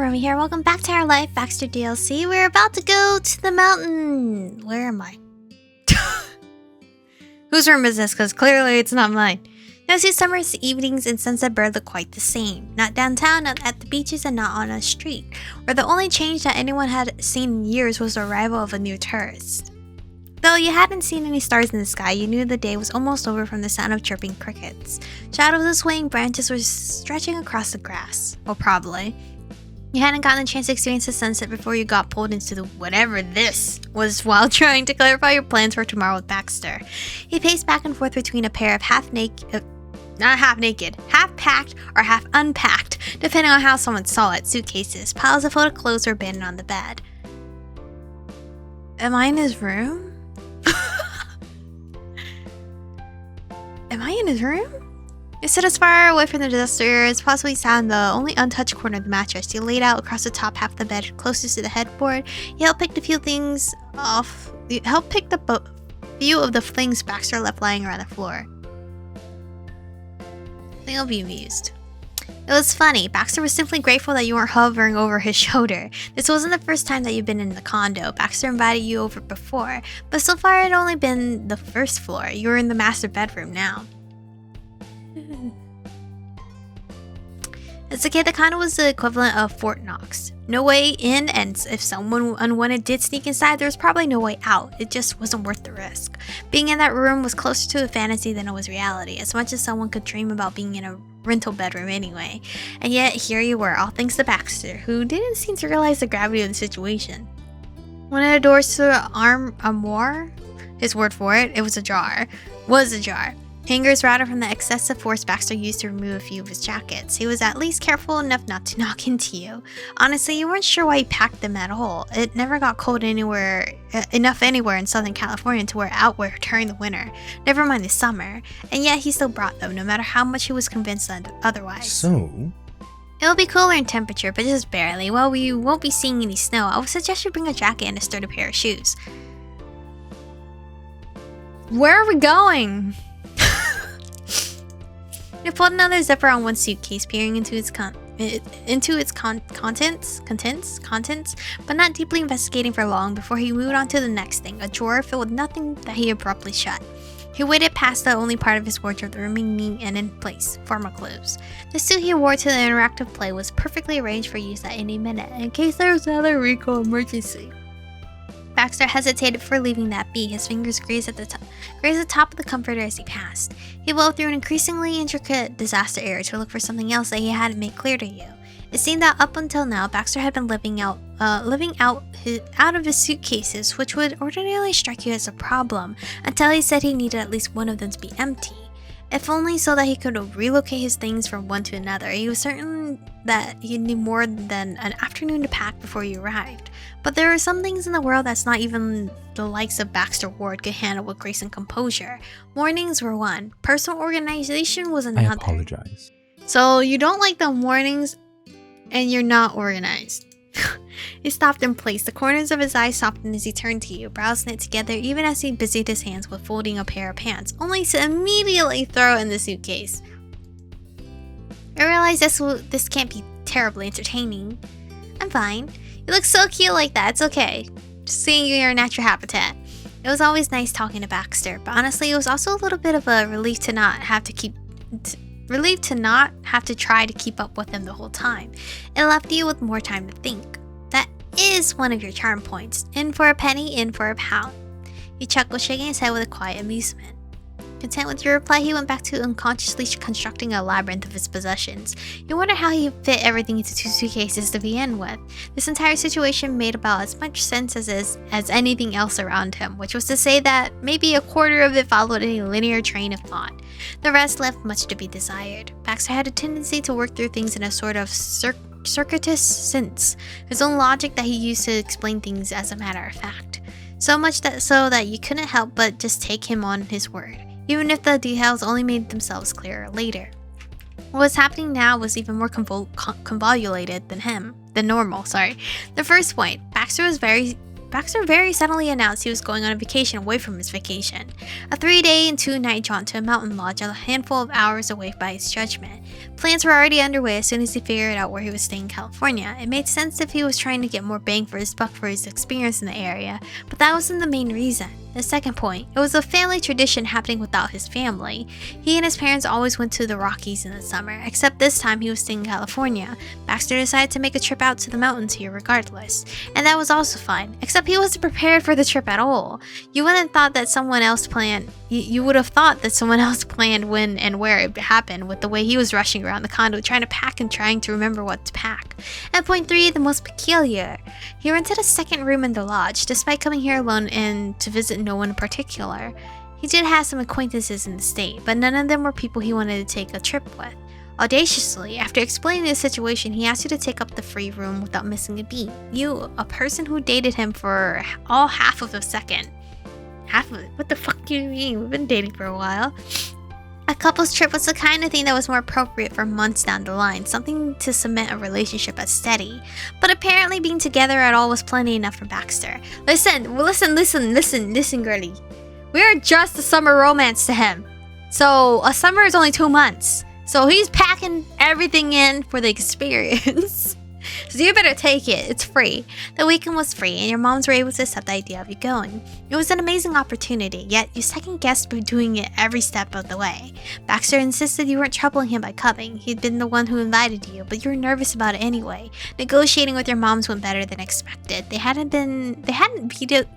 Aromie here. Welcome back to our live Baxter DLC. We're about to go to the mountain. Where am I? Whose room is this? Because clearly it's not mine. Now see, summer's evenings in Sunset Bird look quite the same. Not downtown, not at the beaches, and not on a street. Where the only change that anyone had seen in years was the arrival of a new tourist. Though you hadn't seen any stars in the sky, you knew the day was almost over from the sound of chirping crickets. Shadows of swaying branches were stretching across the grass. Well, probably. You hadn't gotten a chance to experience the sunset before you got pulled into the whatever this was while trying to clarify your plans for tomorrow with Baxter. He paced back and forth between a pair of half-packed or half-unpacked, depending on how someone saw it, suitcases. Piles of folded clothes were abandoned on the bed. Am I in his room? Am I in his room? You sit as far away from the disaster as possibly sound the only untouched corner of the mattress. You laid out across the top half of the bed closest to the headboard. You helped pick the few of the things Baxter left lying around the floor. I think I'll be amused. It was funny. Baxter was simply grateful that you weren't hovering over his shoulder. This wasn't the first time that you'd been in the condo. Baxter invited you over before, but so far it had only been the first floor. You were in the master bedroom now. As a kid, the condo was the equivalent of Fort Knox. No way in, and if someone unwanted did sneak inside, there was probably no way out. It just wasn't worth the risk. Being in that room was closer to a fantasy than it was reality, as much as someone could dream about being in a rental bedroom anyway. And yet, here you were, all thanks to Baxter, who didn't seem to realize the gravity of the situation. One of the doors to the armoire, his word for it, was ajar. Hangers rattled from the excessive force Baxter used to remove a few of his jackets. He was at least careful enough not to knock into you. Honestly, you weren't sure why he packed them at all. It never got cold enough anywhere in Southern California to wear outwear during the winter, never mind the summer. And yet he still brought them, no matter how much he was convinced otherwise. So? It'll be cooler in temperature, but just barely. While we won't be seeing any snow, I would suggest you bring a jacket and a sturdy pair of shoes. Where are we going? You pulled another zipper on one suitcase, peering into its contents, but not deeply investigating for long before he moved on to the next thing, a drawer filled with nothing that he abruptly shut. He waited past the only part of his wardrobe that remained neat and in place, formal clothes. The suit he wore to the interactive play was perfectly arranged for use at any minute, in case there was another recall emergency. Baxter hesitated before leaving that be, his fingers grazed the top of the comforter as he passed. He wove through an increasingly intricate disaster area to look for something else that he hadn't made clear to you. It seemed that up until now, Baxter had been living out of his suitcases, which would ordinarily strike you as a problem, until he said he needed at least one of them to be empty. If only so that he could relocate his things from one to another. He was certain that he'd need more than an afternoon to pack before you arrived. But there are some things in the world that's not even the likes of Baxter Ward could handle with grace and composure. Mornings were one. Personal organization was another. I apologize. So you don't like the mornings and you're not organized. He stopped in place. The corners of his eyes softened as he turned to you, brows knit together even as he busied his hands with folding a pair of pants, only to immediately throw it in the suitcase. I realize this can't be terribly entertaining. I'm fine. You look so cute like that. It's okay. Just seeing you in your natural habitat. It was always nice talking to Baxter, but honestly, it was also a little bit of a relief to not have to try to keep up with him the whole time. It left you with more time to think. That is one of your charm points. In for a penny, in for a pound. He chuckled, shaking his head with a quiet amusement. Content with your reply, he went back to unconsciously constructing a labyrinth of his possessions. You wonder how he fit everything into 2 suitcases to begin with. This entire situation made about as much sense as anything else around him, which was to say that maybe a quarter of it followed a linear train of thought. The rest left much to be desired. Baxter had a tendency to work through things in a sort of circuitous sense, his own logic that he used to explain things as a matter of fact. So much so that you couldn't help but just take him on his word, even if the details only made themselves clearer later. What was happening now was even more convoluted than normal. The first point, Baxter was very Baxter very suddenly announced he was going on a vacation away from his vacation. A 3-day and 2-night jaunt to a mountain lodge a handful of hours away by his judgment. Plans were already underway as soon as he figured out where he was staying in California. It made sense if he was trying to get more bang for his buck for his experience in the area, but that wasn't the main reason. The second point, it was a family tradition happening without his family. He and his parents always went to the Rockies in the summer, except this time he was staying in California. Baxter decided to make a trip out to the mountains here regardless, and that was also fine, except he wasn't prepared for the trip at all. You would have thought that someone else planned when and where it happened, with the way he was rushing around the condo trying to pack and trying to remember what to pack. And point 3, the most peculiar. He rented a second room in the lodge, despite coming here alone and to visit no one in particular. He did have some acquaintances in the state, but none of them were people he wanted to take a trip with. Audaciously, after explaining the situation, he asked you to take up the free room without missing a beat. You, a person who dated him for all half of a second. Half of it? What the fuck do you mean? We've been dating for a while. A couple's trip was the kind of thing that was more appropriate for months down the line, something to cement a relationship as steady. But apparently being together at all was plenty enough for Baxter. Listen, girlie. We're just a summer romance to him. So a summer is only 2 months. So he's packing everything in for the experience. So you better take it. It's free. The weekend was free, and your moms were able to accept the idea of you going. It was an amazing opportunity, yet you second-guessed by doing it every step of the way. Baxter insisted you weren't troubling him by coming. He'd been the one who invited you, but you were nervous about it anyway. Negotiating with your moms went better than expected. They hadn't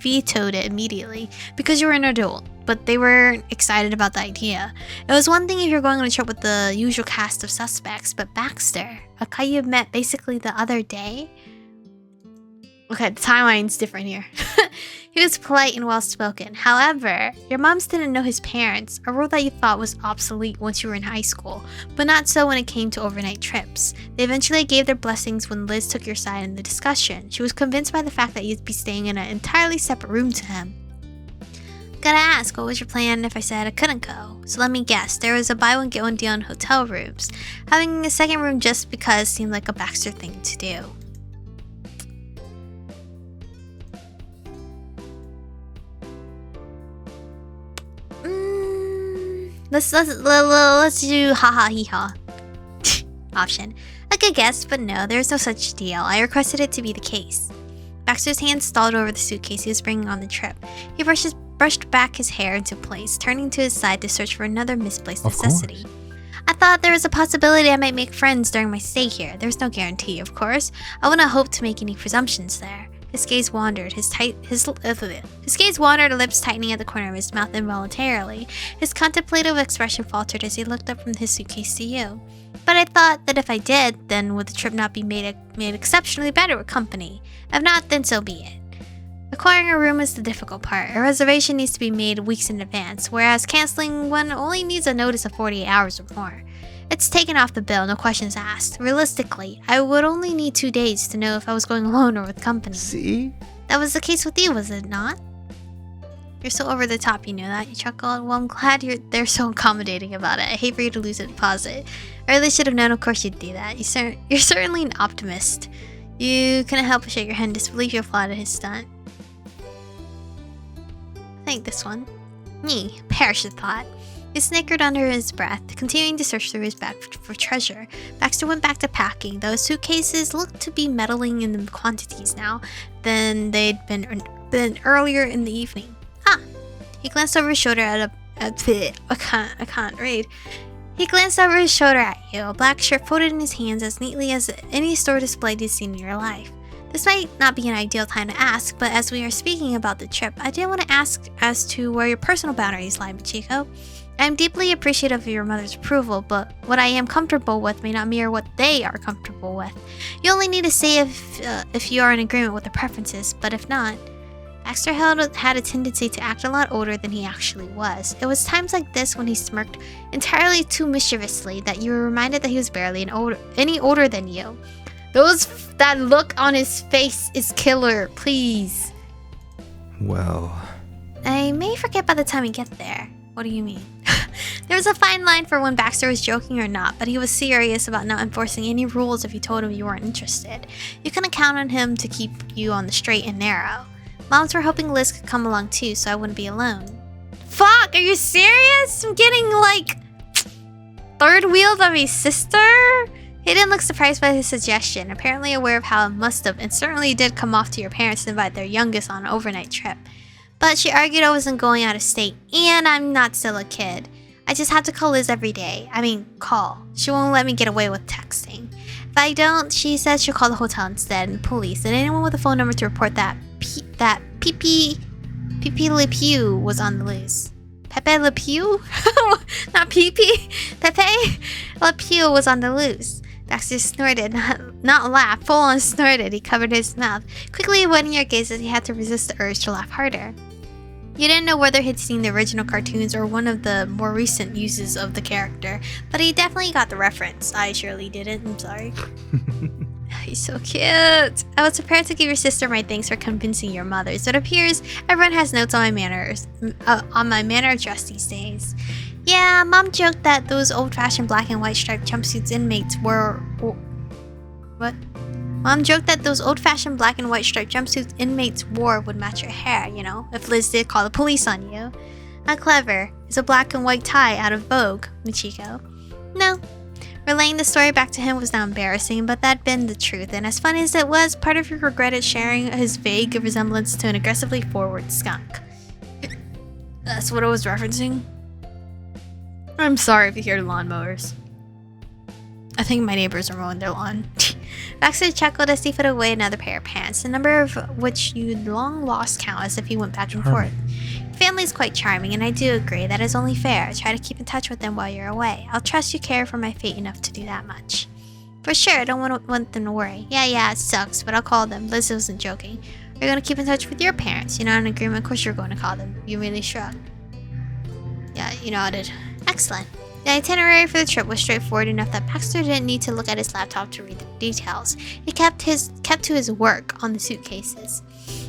vetoed it immediately because you were an adult, but they weren't excited about the idea. It was one thing if you're going on a trip with the usual cast of suspects, but Baxter, a guy you met basically the other day? Okay, the timeline's different here. He was polite and well-spoken. However, your moms didn't know his parents, a rule that you thought was obsolete once you were in high school, but not so when it came to overnight trips. They eventually gave their blessings when Liz took your side in the discussion. She was convinced by the fact that you'd be staying in an entirely separate room to him. Gotta ask, what was your plan if I said I couldn't go? So let me guess, there was a buy one get one deal on hotel rooms. Having a second room just because seemed like a Baxter thing to do. Let's do haha hee ha option. A good guess, but no, there's no such deal. I requested it to be the case. Baxter's hand stalled over the suitcase he was bringing on the trip. He brushed back his hair into place, turning to his side to search for another misplaced necessity. I thought there was a possibility I might make friends during my stay here. There's no guarantee, of course. I wouldn't hope to make any presumptions there. His gaze wandered, lips tightening at the corner of his mouth involuntarily. His contemplative expression faltered as he looked up from his suitcase to you. But I thought that if I did, then would the trip not be made exceptionally better with company? If not, then so be it. Acquiring a room is the difficult part. A reservation needs to be made weeks in advance, whereas canceling one only needs a notice of 48 hours or more. It's taken off the bill, no questions asked. Realistically, I would only need 2 days to know if I was going alone or with company. See? That was the case with you, was it not? You're so over the top, you know that? You chuckled. Well, I'm glad they're so accommodating about it. I hate for you to lose a deposit. I really should have known, of course you'd do that. You're certainly an optimist. You couldn't help but shake your head in disbelief you applauded his stunt. I think this one. Perish the thought. He snickered under his breath, continuing to search through his bag for treasure. Baxter went back to packing. Those suitcases looked to be meddling in the quantities now than they'd been earlier in the evening. He glanced over his shoulder I can't read. He glanced over his shoulder at you, a black shirt folded in his hands as neatly as any store display you've seen in your life. This might not be an ideal time to ask, but as we are speaking about the trip, I did want to ask as to where your personal boundaries lie, Michiko. I am deeply appreciative of your mother's approval, but what I am comfortable with may not mirror what they are comfortable with. You only need to say if you are in agreement with the preferences, but if not... Baxter had a tendency to act a lot older than he actually was. It was times like this when he smirked entirely too mischievously that you were reminded that he was barely any older than you. That look on his face is killer, please. Well... I may forget by the time we get there. What do you mean? There was a fine line for when Baxter was joking or not, but he was serious about not enforcing any rules if you told him you weren't interested. You couldn't count on him to keep you on the straight and narrow. Moms were hoping Liz could come along too, so I wouldn't be alone. Fuck, are you serious? I'm getting like third wheeled of a sister? He didn't look surprised by his suggestion, apparently aware of how it must have and certainly did come off to your parents to invite their youngest on an overnight trip. But she argued I wasn't going out of state, and I'm not still a kid. I just have to call Liz every day. I mean, call. She won't let me get away with texting. If I don't, she says she'll call the hotel instead and police and anyone with a phone number to report that Pepe Le Pew was on the loose. Pepe Le Pew? Not Pepe. Pepe Le Pew was on the loose. Baxter snorted, not laughed, full on snorted. He covered his mouth, quickly avoiding your gaze as he had to resist the urge to laugh harder. You didn't know whether he'd seen the original cartoons or one of the more recent uses of the character, but he definitely got the reference. I surely didn't, I'm sorry. He's so cute. I was prepared to give your sister my thanks for convincing your mother, so it appears everyone has notes on my manner of dress these days. Yeah, Mom joked that those old-fashioned black and white striped jumpsuits inmates were... What? Mom joked that those old-fashioned black and white striped jumpsuits inmates wore would match your hair, you know, if Liz did call the police on you. How clever. Is a black and white tie out of vogue, Michiko? No. Relaying the story back to him was now embarrassing, but that'd been the truth, and as funny as it was, part of you regretted sharing his vague resemblance to an aggressively forward skunk. That's what I was referencing. I'm sorry if you hear lawnmowers. I think my neighbors are mowing their lawn. Baxter chuckled as he put away another pair of pants, a number of which you'd long lost count as if he went back and forth. Your family's quite charming, and I do agree that is only fair. Try to keep in touch with them while you're away. I'll trust you care for my fate enough to do that much. For sure, I don't want them to worry. Yeah, it sucks, but I'll call them. Liz wasn't joking. You're going to keep in touch with your parents. You're not in agreement, of course you're going to call them. You really shrugged. Yeah, you nodded. Excellent. The itinerary for the trip was straightforward enough that Baxter didn't need to look at his laptop to read the details. He kept to his work on the suitcases.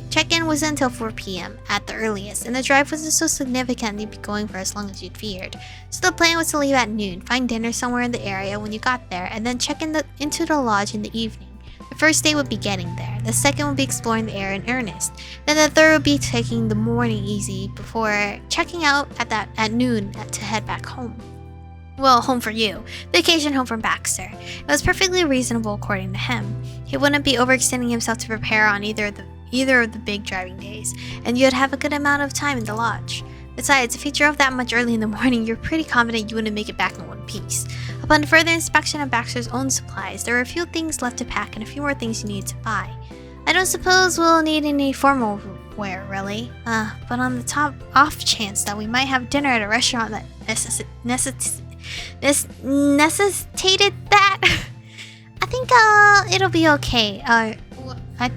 Check-in was until 4 p.m. at the earliest, and the drive wasn't so significant you'd be going for as long as you'd feared. So the plan was to leave at noon, find dinner somewhere in the area when you got there, and then check into the lodge in the evening. The first day would be getting there, the second would be exploring the area in earnest, then the third would be taking the morning easy before checking out at noon to head back home. Well, home for you. Vacation home from Baxter. It was perfectly reasonable according to him. He wouldn't be overextending himself to prepare on either of the big driving days, and you'd have a good amount of time in the lodge. Besides, if he drove that much early in the morning, you're pretty confident you wouldn't make it back in one piece. Upon further inspection of Baxter's own supplies, there were a few things left to pack and a few more things you needed to buy. I don't suppose we'll need any formal wear, really. But on the off chance that we might have dinner at a restaurant that necessitated that, I think it'll be okay. I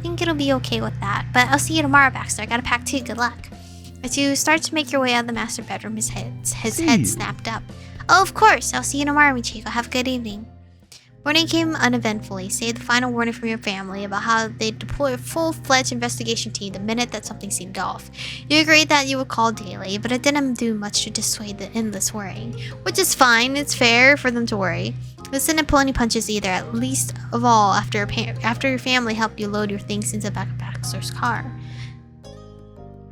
think it'll be okay with that. But I'll see you tomorrow, Baxter. I gotta pack too. Good luck. As you start to make your way out of the master bedroom, his head snapped up. Oh, of course. I'll see you tomorrow, Michiko. Have a good evening. Morning came uneventfully, save the final warning from your family about how they'd deploy a full-fledged investigation team the minute that something seemed off. You agreed that you would call daily, but it didn't do much to dissuade the endless worrying. Which is fine, it's fair for them to worry. This didn't pull any punches either, at least of all after your family helped you load your things into the back of Baxter's car.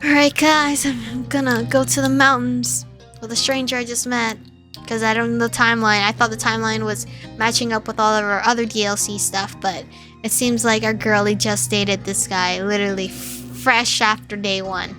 Alright guys, I'm gonna go to the mountains with a stranger I just met. Because I don't know the timeline. I thought the timeline was matching up with all of our other DLC stuff, but it seems like our girlie just dated this guy literally fresh after day one.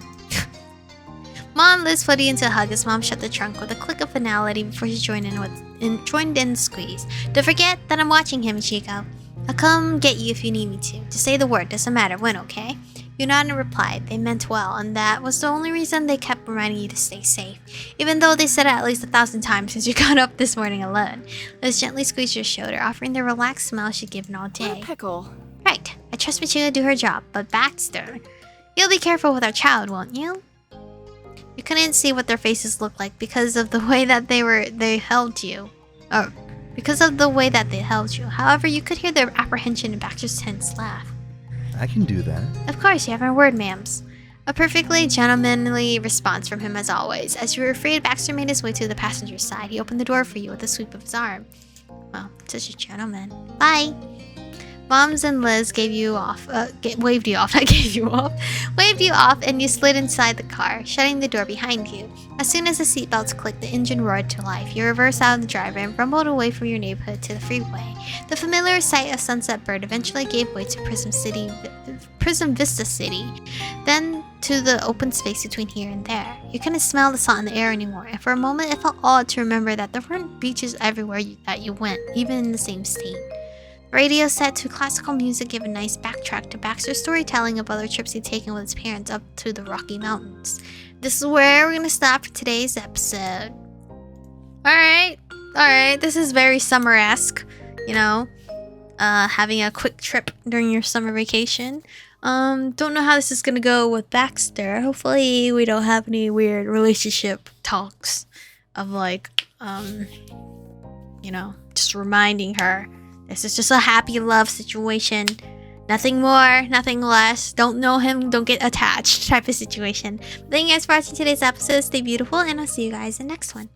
Mom Liz put you into a hug as Mom shut the trunk with a click of finality before she joined in the squeeze. Don't forget that I'm watching him, Chico. I'll come get you if you need me to. Just say the word, doesn't matter when, okay? You nodded and replied. They meant well, and that was the only reason they kept reminding you to stay safe, even though they said it at least 1,000 times since you got up this morning alone. Liz gently squeezed your shoulder, offering the relaxed smile she'd given all day. Pickle. Right. I trust Michiko to do her job, but Baxter, you'll be careful with our child, won't you? You couldn't see what their faces looked like because of the way that they held you. Because of the way that they held you. However, you could hear their apprehension in Baxter's tense laugh. I can do that. Of course, you have my word, ma'ams. A perfectly gentlemanly response from him as always. As you were afraid, Baxter made his way to the passenger's side. He opened the door for you with a sweep of his arm. Well, such a gentleman. Bye. Moms and Liz gave you off, waved you off, not gave you off, waved you off, and you slid inside the car, shutting the door behind you. As soon as the seatbelts clicked, the engine roared to life. You reversed out of the driver and rumbled away from your neighborhood to the freeway. The familiar sight of Sunset Bird eventually gave way to Prism Vista City, then to the open space between here and there. You couldn't smell the salt in the air anymore, and for a moment it felt odd to remember that there weren't beaches everywhere that you went, even in the same state. Radio set to classical music gave a nice backtrack to Baxter's storytelling of other trips he'd taken with his parents up to the Rocky Mountains. This is where we're gonna stop for today's episode. Alright, this is very summer-esque, you know, having a quick trip during your summer vacation. Don't know how this is gonna go with Baxter. Hopefully we don't have any weird relationship talks of like, you know, just reminding her this is just a happy love situation. Nothing more, nothing less. Don't know him, don't get attached type of situation. Thank you guys for watching today's episode. Stay beautiful, and I'll see you guys in the next one.